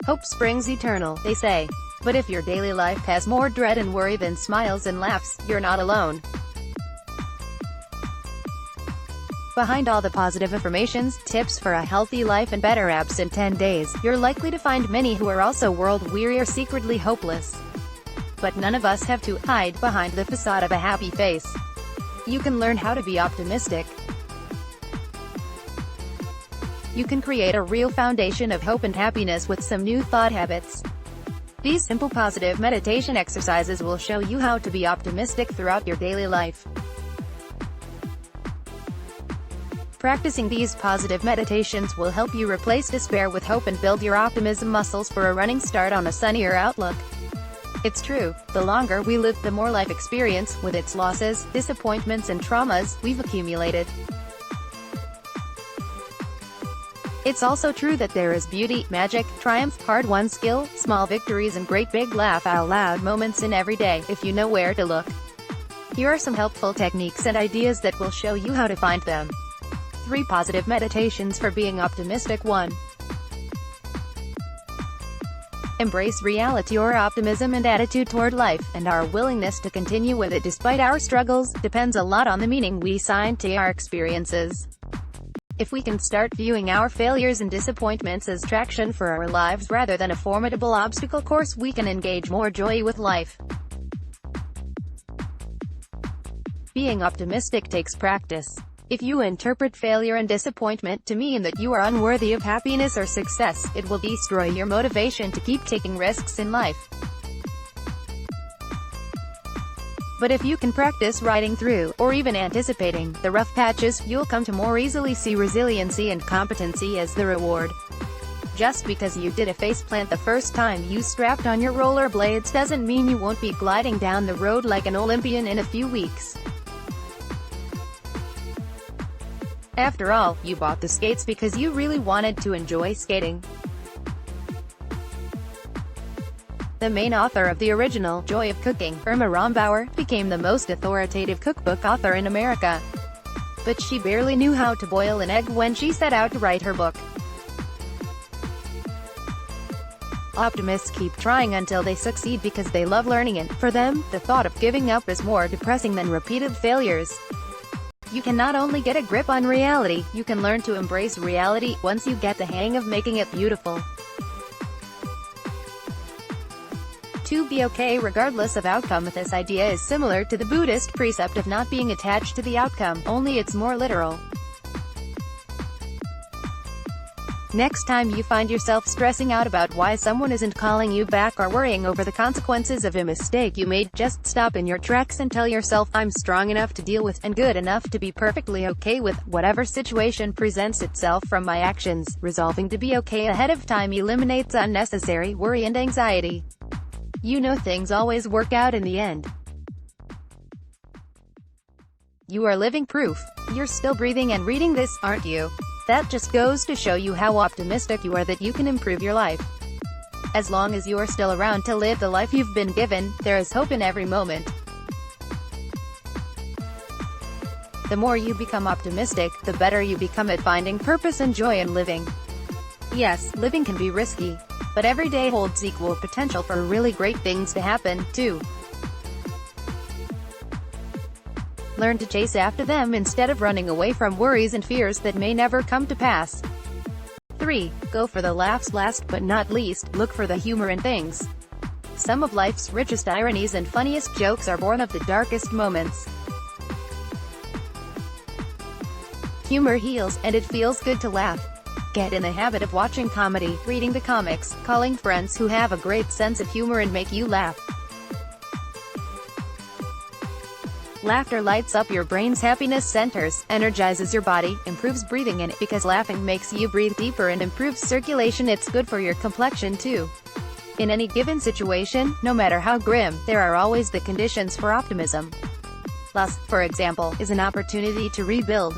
Hope springs eternal, they say. But if your daily life has more dread and worry than smiles and laughs, you're not alone. Behind all the positive affirmations, tips for a healthy life and better abs in 10 days, you're likely to find many who are also world-weary or secretly hopeless. But none of us have to hide behind the facade of a happy face. You can learn how to be optimistic. You can create a real foundation of hope and happiness with some new thought habits. These simple positive meditation exercises will show you how to be optimistic throughout your daily life. Practicing these positive meditations will help you replace despair with hope and build your optimism muscles for a running start on a sunnier outlook. It's true, the longer we live, the more life experience, with its losses, disappointments and traumas, we've accumulated. It's also true that there is beauty, magic, triumph, hard-won skill, small victories and great big laugh-out-loud moments in every day, if you know where to look. Here are some helpful techniques and ideas that will show you how to find them. 3 positive meditations for being optimistic. 1. Embrace reality. Your optimism and attitude toward life, and our willingness to continue with it despite our struggles, depends a lot on the meaning we assign to our experiences. If we can start viewing our failures and disappointments as traction for our lives rather than a formidable obstacle course, we can engage more joy with life. Being optimistic takes practice. If you interpret failure and disappointment to mean that you are unworthy of happiness or success, it will destroy your motivation to keep taking risks in life. But if you can practice riding through, or even anticipating, the rough patches, you'll come to more easily see resiliency and competency as the reward. Just because you did a faceplant the first time you strapped on your rollerblades doesn't mean you won't be gliding down the road like an Olympian in a few weeks. After all, you bought the skates because you really wanted to enjoy skating. The main author of the original Joy of Cooking, Irma Rombauer, became the most authoritative cookbook author in America. But she barely knew how to boil an egg when she set out to write her book. Optimists keep trying until they succeed because they love learning, and, for them, the thought of giving up is more depressing than repeated failures. You can not only get a grip on reality, you can learn to embrace reality, once you get the hang of making it beautiful. 2. Be okay regardless of outcome. This idea is similar to the Buddhist precept of not being attached to the outcome, only it's more literal. Next time you find yourself stressing out about why someone isn't calling you back or worrying over the consequences of a mistake you made, just stop in your tracks and tell yourself, I'm strong enough to deal with, and good enough to be perfectly okay with, whatever situation presents itself from my actions. Resolving to be okay ahead of time eliminates unnecessary worry and anxiety. You know things always work out in the end. You are living proof. You're still breathing and reading this, aren't you? That just goes to show you how optimistic you are that you can improve your life. As long as you are still around to live the life you've been given, there is hope in every moment. The more you become optimistic, the better you become at finding purpose and joy in living. Yes, living can be risky, but every day holds equal potential for really great things to happen, too. Learn to chase after them instead of running away from worries and fears that may never come to pass. 3. Go for the laughs. Last but not least, look for the humor in things. Some of life's richest ironies and funniest jokes are born of the darkest moments. Humor heals, and it feels good to laugh. Get in the habit of watching comedy, reading the comics, calling friends who have a great sense of humor and make you laugh. Laughter lights up your brain's happiness centers, energizes your body, improves breathing, and because laughing makes you breathe deeper and improves circulation, it's good for your complexion too. In any given situation, no matter how grim, there are always the conditions for optimism. Loss, for example, is an opportunity to rebuild.